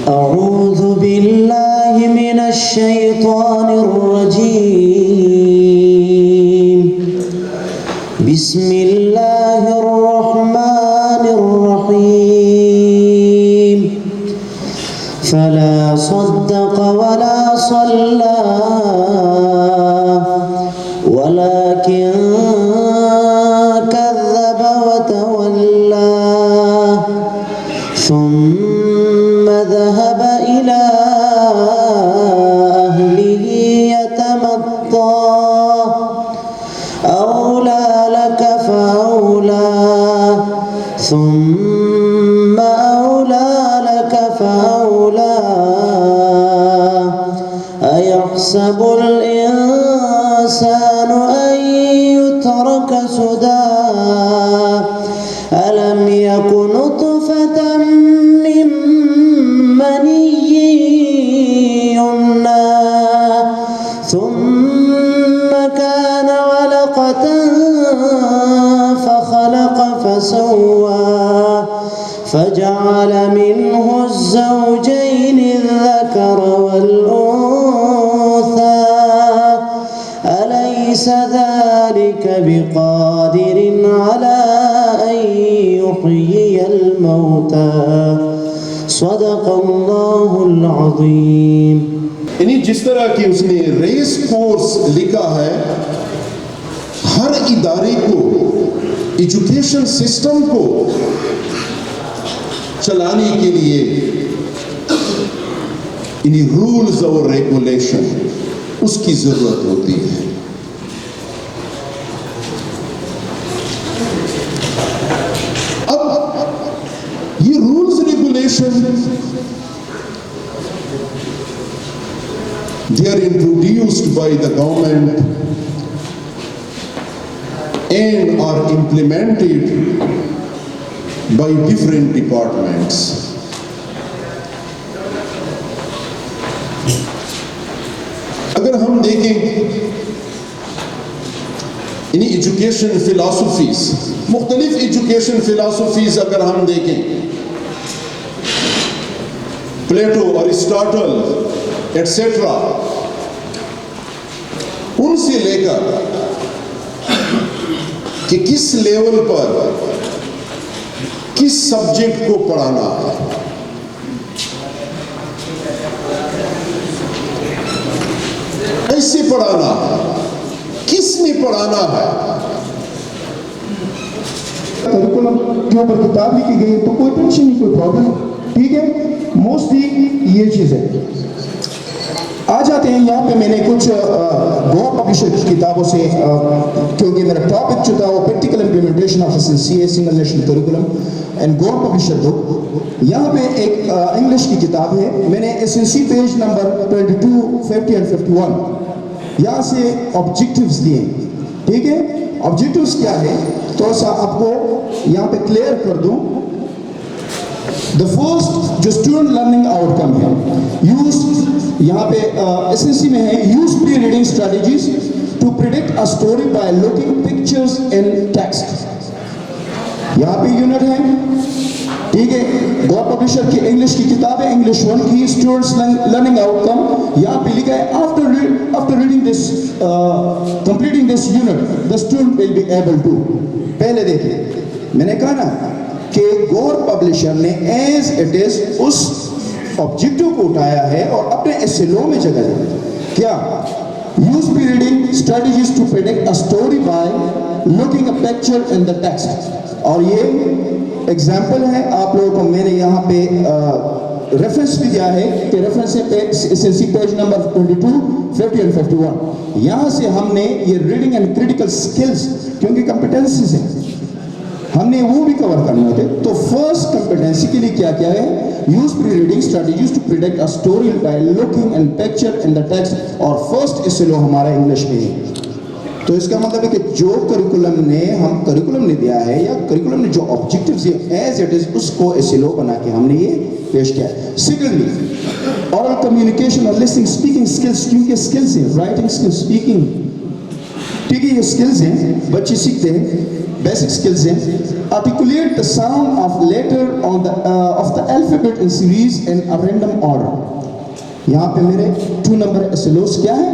أعوذ بالله من الشيطان الرجيم بسم الله الرحمن الرحيم فلا صدق ولا صلى ولكن كذب وتولى ثم ذهب إلى أهله يتمطى أولى لك فأولى ثم أولى لك فأولى أيحسب الإنسان أن يترك سدى ألم يك نطفة من مني يمنى ثم كان علقة فخلق فسوى فجعل منه الزوجين الذكر والأنثى أليس ذلك بقادر على أن يحيي الموتى صدق الله العظيम। यानी जिस तरह की उसने रेस कोर्स लिखा है, हर इदारे को, एजुकेशन सिस्टम को चलाने के लिए इन्हीं रूल्स और रेगुलेशन उसकी जरूरत होती है। अब ये rules regulation they are introduced by the government and are implemented by different departments. अगर हम देखें इन्हीं एजुकेशन फिलॉसफीज, मुख्तलिफ एजुकेशन फिलॉसफीज अगर हम देखें, प्लेटो, अरिस्टोटल एटसेट्रा, उनसे लेकर कि किस लेवल पर किस सब्जेक्ट को पढ़ाना है, कैसे पढ़ाना है, किसने पढ़ाना है। करिकुलम के ऊपर किताब लिखी गई तो कोई टेंशन नहीं, कोई प्रॉब्लम, ठीक है। मोस्टली ये चीज़ है। आ जाते हैं यहाँ पे मैंने कुछ गोवा पब्लिशर की किताबों से, क्योंकि मेरा टॉपिक जो था वो practical implementation of SNCA single national curriculum and Goa publisher book. यहाँ पे एक इंग्लिश की किताब है, मैंने SNC पेज नंबर 22, 50 और 51 यहाँ से ऑब्जेक्टिव्स लिए, ठीक है। ऑब्जेक्टिव्स क्या है थोड़ा सा आपको यहाँ पे क्लियर कर दूँ। द फर्स्ट जो स्टूडेंट लर्निंग आउटकम है, यूज यहाँ पे SNC में है, use pre reading strategies to predict a story by looking pictures in text. यहाँ पे यूनिट है, ठीक है। गोवा पब्लिशर की इंग्लिश की किताब है, इंग्लिश 1 की स्टूडेंट्स लर्निंग आउटकम। यहाँ पे लिखा है after reading this completing this unit the student will be able to. पहले देखिए मैंने कहा ना कि गोवा पब्लिशर ने एज इट इज उस ऑब्जेक्टिव को उठाया है और अपने SLO में जगह है। क्या? Use pre reading strategies to predict a story by looking a picture in the text. और ये एग्जाम्पल है, आप लोगों को मैंने यहाँ पे रेफरेंस भी दिया है कि रेफरेंस है SNC पेज नंबर 22, 50 और 51। यहाँ से हमने ये रीडिंग एंड क्रिटिकल स्किल्स, क्योंकि कॉम्पिटेंसीज हैं, हमने वो भी कवर करने होते। तो फर्स्ट कॉम्पिटेंसी के लिए क्या क्या है? Use pre reading strategies to predict a story by looking and picture in the text. और फर्स्ट SLO हमारा इंग्लिश में है। तो इसका मतलब है कि जो करिकुलम ने दिया है या करिकुलम ने जो ऑब्जेक्टिव्स है एज इट इज उसको SLO बना के हमने ये पेश किया है। सेकेंडली ऑरल कम्युनिकेशन और लिसनिंग स्पीकिंग स्किल्स, क्योंकि स्किल्स हैं, राइटिंग स्किल्स, स्पीकिंग, ठीक है, ये स्किल्स हैं, बच्चे सीखते हैं। बेसिक स्किल्स हैं. Articulate the sound of later on the of the alphabet in series in a random order. यहाँ पे मेरे 2 नंबर एसएलओस क्या है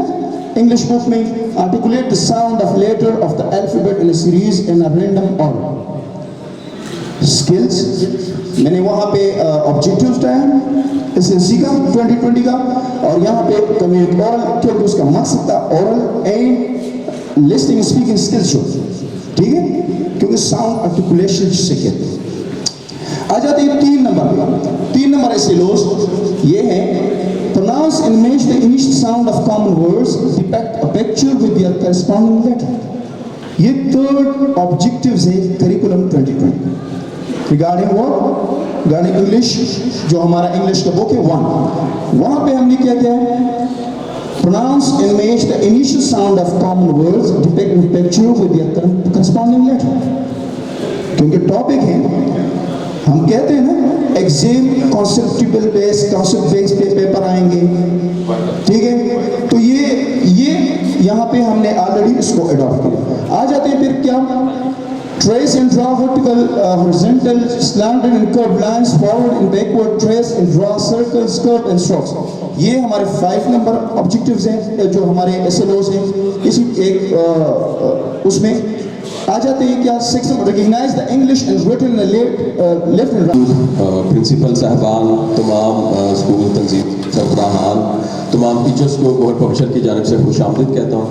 इंग्लिश बुक में? Articulate the sound of letter of the alphabet in a series in a random order. Skills मैंने वहाँ पे objectives डाले एसएनसी का 2020 का, और यहाँ पे कम्युनिटी ओरल, क्योंकि उसका मकसद था oral and listing speaking skills हो, ठीक है, क्योंकि साउंड आर्टिकुलेशन से कहते हैं. आ जाते हैं 3 नंबर ऐसे लोग ये है pronounce and match the initial sound of common words, depict a picture with their corresponding letter. ये 3rd objectives है curriculum 2020 regarding what? Regarding English, जो हमारा इंग्लिश का बुक है 1. वहाँ पे हमने क्या किया है? pronounce and match the initial sound of common words, depict a picture with their corresponding letter. क्योंकि टॉपिक है, हम कहते हैं ना एग्जाम कॉन्सेप्चुअल बेस पे पेपर आएंगे, ठीक है, तो ये यहाँ पे हमने ऑलरेडी इसको अडॉप्ट किया. आ जाते हैं फिर क्या? Trace and draw vertical horizontal slanted and curved lines, forward and backward, trace and draw circles, curve and strokes. ये हमारे 5 नंबर ऑब्जेक्टिव्स हैं जो हमारे एसएलओस हैं. इसी एक उसमें आ जाते हैं क्या? 6 recognise the English and written left and right. Principal साहबान, तमाम स्कूल तंजीम सरबराहान, तमाम टीचर्स को गोहर पब्लिशर की जानिब से खुशामदीद कहता हूँ.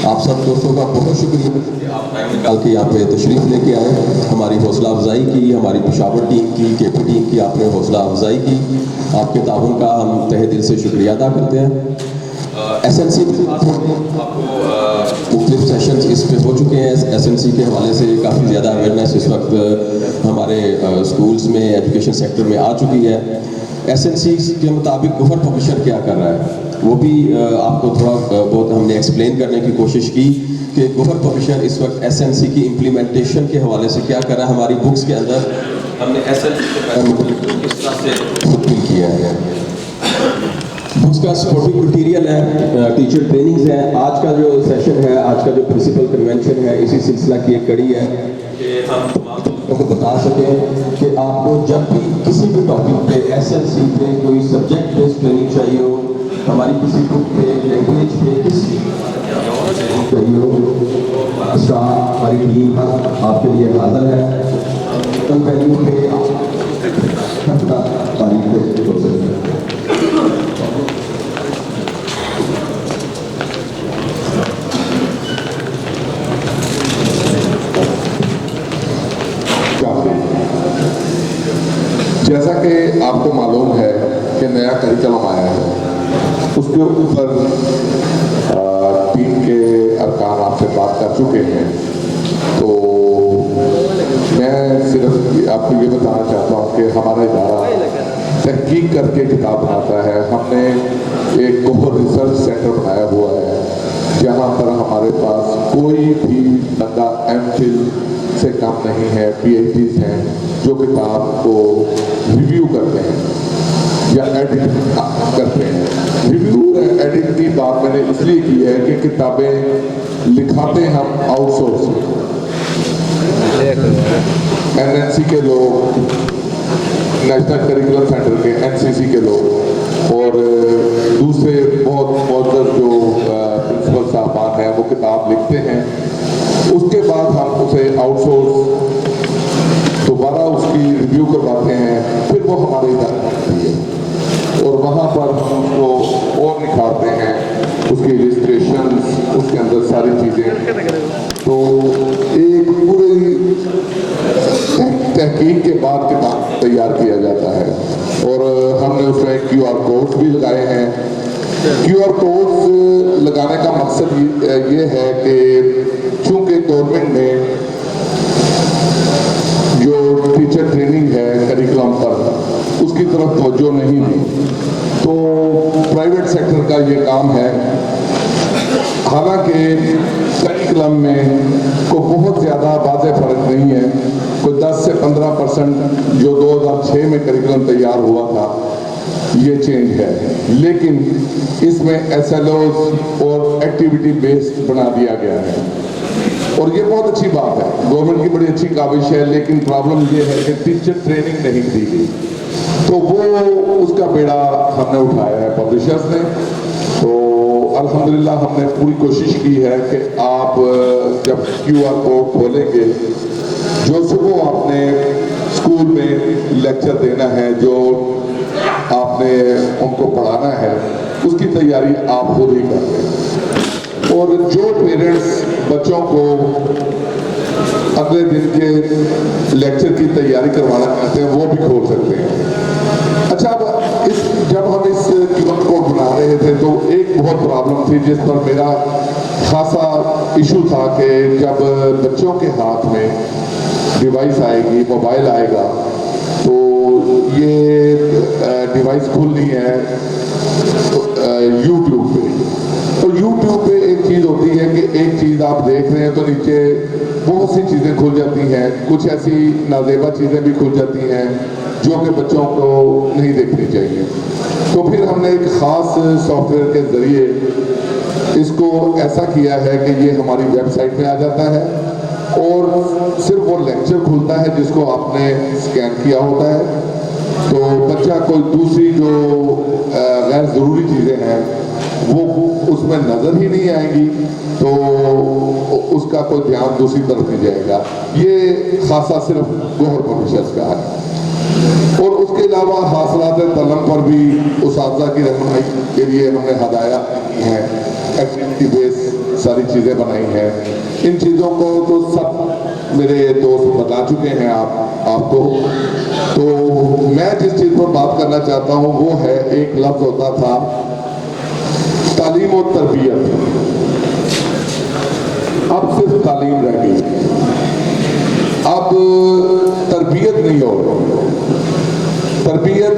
आप सब दोस्तों का बहुत शुक्रिया कि आप टाइम निकाल के यहाँ पे तशरीफ़ लेके आए, हमारी हौसला अफजाई की, हमारी पेशावर टीम की, केपी टीम की आपने हौसला अफजाई की. आपके ताउन का हम तहे दिल से शुक्रिया अदा करते हैं. एसएनसी में आपको मुख्तलिफ सेशंस इस पे हो चुके हैं. एसएनसी के हवाले से काफ़ी ज़्यादा अवेयरनेस इस वक्त हमारे स्कूल्स में, एजुकेशन सेक्टर में आ चुकी है. एसएनसी के मुताबिक गोहर पब्लिशर क्या कर रहा है वो भी आपको थोड़ा बहुत हमने एक्सप्लेन करने की कोशिश की कि गोहर पब्लिशर इस वक्त एसएनसी की इम्प्लीमेंटेशन के हवाले से क्या कर रहा है. हमारी बुक्स के अंदर हमने एसएनसी किस तरह से फुलफिल किया है. बुक्स का सपोर्टिंग मटीरियल है, टीचर ट्रेनिंग्स हैं. आज का जो सेशन है, आज का जो प्रिंसिपल कन्वेंशन है, इसी सिलसिला की एक कड़ी है कि हम तमाम लोगों को बता सकें कि आपको जब भी किसी भी टॉपिक पे एसएनसी पे कोई सब्जेक्ट बेस्ड ट्रेनिंग चाहिए हो, हमारी किसी बुक पे, लैंग्वेज पे, किसी चाहिए हो, स्टाफ हमारी टीम आपके लिए हाजिर है. कल पहलू पे तारीख पे हो सकते हैं. जैसा कि आपको मालूम है कि नया करिकुलम आया है, उसके ऊपर टीम के अरकान आपसे बात कर चुके हैं. तो मैं सिर्फ आपको ये बताना चाहता हूँ कि हमारा इदारा तहकीक करके किताब बनाता है. हमने एक गोहर रिसर्च सेंटर बनाया हुआ है जहाँ पर हमारे पास कोई भी बंदा एमफिल से कम नहीं है, पीएचडीज हैं जो किताब को रिव्यू करते हैं या एडिट करते हैं. रिव्यू एडिट की बात मैंने इसलिए की है कि किताबें लिखाते हम आउटसोर्स, एनएनसी के लोग, नेशनल करिकुलम सेंटर के एनसीसी के लोग और दूसरे बहुत मौजूद जो प्रिंसिपल साहबान हैं वो किताब लिखते हैं. उसके बाद हम उसे आउटसोर्स दोबारा उसकी रिव्यू करवाते हैं, फिर वो हमारे इदारे आती है और वहाँ पर हम उसको और निखारते हैं, उसकी इलिस्ट्रेशन, उसके अंदर सारी चीज़ें. तो एक पूरी तहकीक के बाद किताब तैयार किया जाता है और हमने उसमें QR कोड्स भी लगाए हैं. QR कोड्स लगाने का मकसद ये है कि चूँकि गवर्नमेंट ने जो टीचर ट्रेनिंग है करिकुलम पर उसकी तरफ तवज्जो नहीं दी, तो प्राइवेट सेक्टर का ये काम है. हालांकि करिकुलम में को बहुत ज़्यादा वाज़ेह फ़र्क नहीं है, कोई 10 से 15% जो 2006 में करिकुलम तैयार हुआ था ये चेंज है, लेकिन इसमें SLOs और एक्टिविटी बेस्ड बना दिया गया है. और ये बहुत अच्छी बात है, गवर्नमेंट की बड़ी अच्छी काविश है, लेकिन प्रॉब्लम ये है कि टीचर ट्रेनिंग नहीं दी गई। तो वो उसका बेड़ा हमने उठाया है पब्लिशर्स ने। तो अल्हम्दुलिल्लाह हमने पूरी कोशिश की है कि आप जब QR कोड खोलेंगे, जो सुबह आपने स्कूल में लेक्चर देना है, जो आपने उनको पढ़ाना है, उसकी तैयारी आप खुद ही कर लें। और जो पेरेंट्स बच्चों को अगले दिन के लेक्चर की तैयारी करवाना चाहते हैं वो भी खोल सकते हैं। अच्छा, अब जब हम इस QR कोड बना रहे थे तो एक बहुत प्रॉब्लम थी जिस पर मेरा खासा इशू था कि जब बच्चों के हाथ में डिवाइस आएगी, मोबाइल आएगा, तो ये डिवाइस खुलनी है YouTube पे। तो YouTube पे एक चीज़ होती है कि एक चीज़ आप देख रहे हैं तो नीचे बहुत सी चीज़ें खुल जाती हैं, कुछ ऐसी नाजेबा चीज़ें भी खुल जाती हैं जो कि बच्चों को नहीं देखनी चाहिए। तो फिर हमने एक ख़ास सॉफ्टवेयर के ज़रिए इसको ऐसा किया है कि ये हमारी वेबसाइट में आ जाता है और सिर्फ वो लेक्चर खुलता है जिसको आपने स्कैन किया होता है। तो बच्चा कोई दूसरी जो गैर ज़रूरी चीज़ें हैं वो उसमें नज़र ही नहीं आएंगी, तो उसका कोई ध्यान दूसरी तरफ नहीं जाएगा। ये खासा सिर्फ गौहर पब्लिशर्स का है। और उसके अलावा हासिलात तलम पर भी उसातिज़ा की रहनुमाई के लिए हमने हदायत की हैं, एक्टिविटी बेस सारी चीज़ें बनाई हैं। इन चीज़ों को तो सब मेरे दोस्त बता चुके हैं आपको। तो मैं जिस चीज़ पर बात करना चाहता हूँ वो है, एक लफ्ज़ होता था तालीम और तरबियत, अब सिर्फ तालीम रह गई, अब तरबियत नहीं हो रही। तरबियत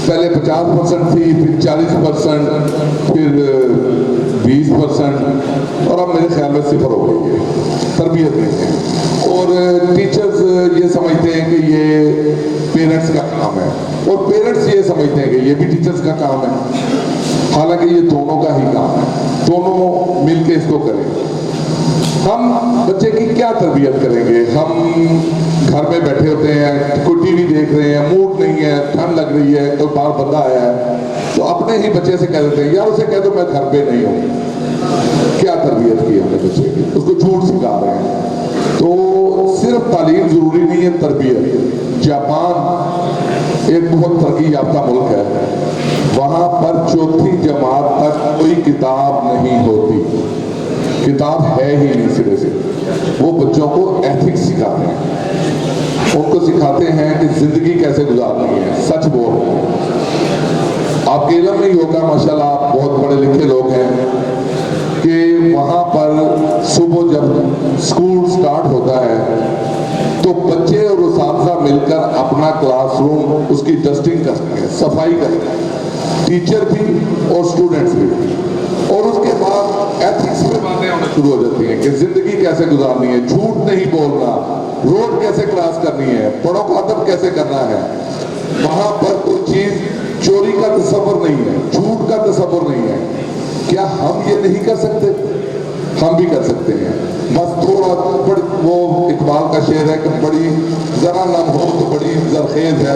पहले 50% थी, फिर 40%, फिर 20% और अब मेरे ख्याल में 0 हो गई है, तरबियत नहीं है। और टीचर्स ये समझते हैं कि ये पेरेंट्स का काम है और पेरेंट्स ये समझते हैं कि ये भी टीचर्स का काम है, हालांकि ये दोनों का ही काम है, दोनों मिलके इसको करें। हम बच्चे की क्या तरबियत करेंगे? हम घर में बैठे होते हैं, कोई टीवी देख रहे हैं, मूड नहीं है, ठंड लग रही है, कोई बाहर बंदा आया है, तो अपने ही बच्चे से कह देते हैं यार उसे कह दो मैं घर पे नहीं हूँ। क्या तरबियत की हमने बच्चे की? उसको झूठ सिखा रहे हैं। तो सिर्फ तालीम जरूरी नहीं है, तरबियत। जापान एक बहुत तरक्की याफ्ता मुल्क है, वहाँ पर 4थी जमात तक कोई किताब नहीं होती, किताब है ही नहीं सिरे से। वो बच्चों को एथिक्स सिखाते हैं, उनको सिखाते हैं कि जिंदगी कैसे गुजारनी है, सच बोल रहे हैं। आपके इल्म में ही होगा माशाल्लाह, आप बहुत पढ़े लिखे लोग हैं, कि वहाँ पर सुबह जब स्कूल स्टार्ट होता है तो बच्चे और उस्ताद मिलकर अपना क्लासरूम उसकी डस्टिंग करते हैं, सफाई करते हैं, टीचर भी और स्टूडेंट्स भी। और उसके बाद एथिक्स में बातें होना शुरू हो जाती हैं कि जिंदगी कैसे गुजारनी है, झूठ नहीं बोलना, रोड कैसे क्रॉस करनी है, बड़ों का अदब कैसे करना है। वहाँ पर कोई चीज चोरी का तसव्वुर नहीं है, झूठ का तसव्वुर नहीं है। क्या हम ये नहीं कर सकते? हम भी कर सकते हैं, बस थोड़ा बड़ी, वो इकबाल का शेर है कि बड़ी जरा नम हो तो बड़ी जरखेज है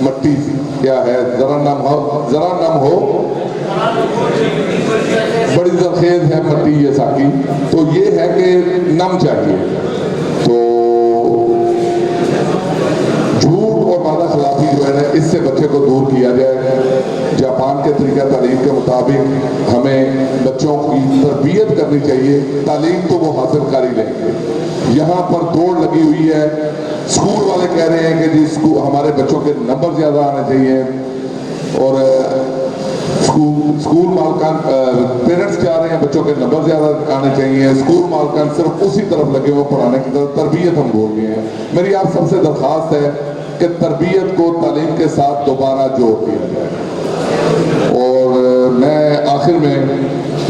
मट्टी, क्या है, जरा नम हो बड़ी जरखेज है मट्टी, ये साकी। तो ये है कि नम चाहिए। तो झूठ और वादा खिलाफी जो है ना, इससे बच्चे को दूर किया जाए। जापान के तरीका तालीम के मुताबिक हमें बच्चों की तरबियत करनी चाहिए, तालीम तो वो हासिल कर ही लेंगे। यहाँ पर दौड़ लगी हुई है, स्कूल वाले कह रहे हैं कि जी हमारे बच्चों के नंबर ज़्यादा आने चाहिए, और स्कूल मालकान पेरेंट्स चाह रहे हैं बच्चों के नंबर ज़्यादा आने चाहिए, स्कूल मालकान सिर्फ उसी तरफ लगे हुए पढ़ाने की तरफ, तरबियत हम भूल गए हैं। मेरी आप सबसे दरख्वास्त है कि तरबियत को तालीम के साथ दोबारा जोड़ दिया जाए। और मैं आखिर में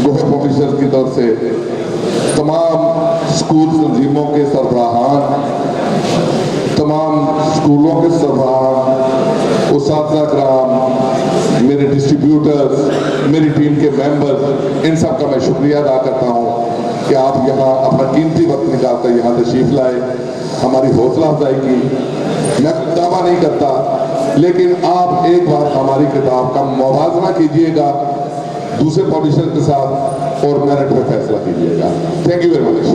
गौहर पब्लिशर्स की तरफ से तमाम स्कूल तंजीमों के सरबराहान, तमाम स्कूलों के सरबराहान, उस्ताद कराम, मेरे डिस्ट्रीब्यूटर्स, मेरी टीम के मेंबर्स, इन सब का मैं शुक्रिया अदा करता हूँ। कि आप यहाँ अपना कीमती वक्त निकाल कर यहाँ तशरीफ लाए, हमारी हौसला अफजाई की। मैं दावा नहीं करता, लेकिन आप एक बार हमारी किताब का मुवाजना कीजिएगा दूसरे पब्लिशर के साथ और मेरिट पे फैसला कीजिएगा। Thank you very much.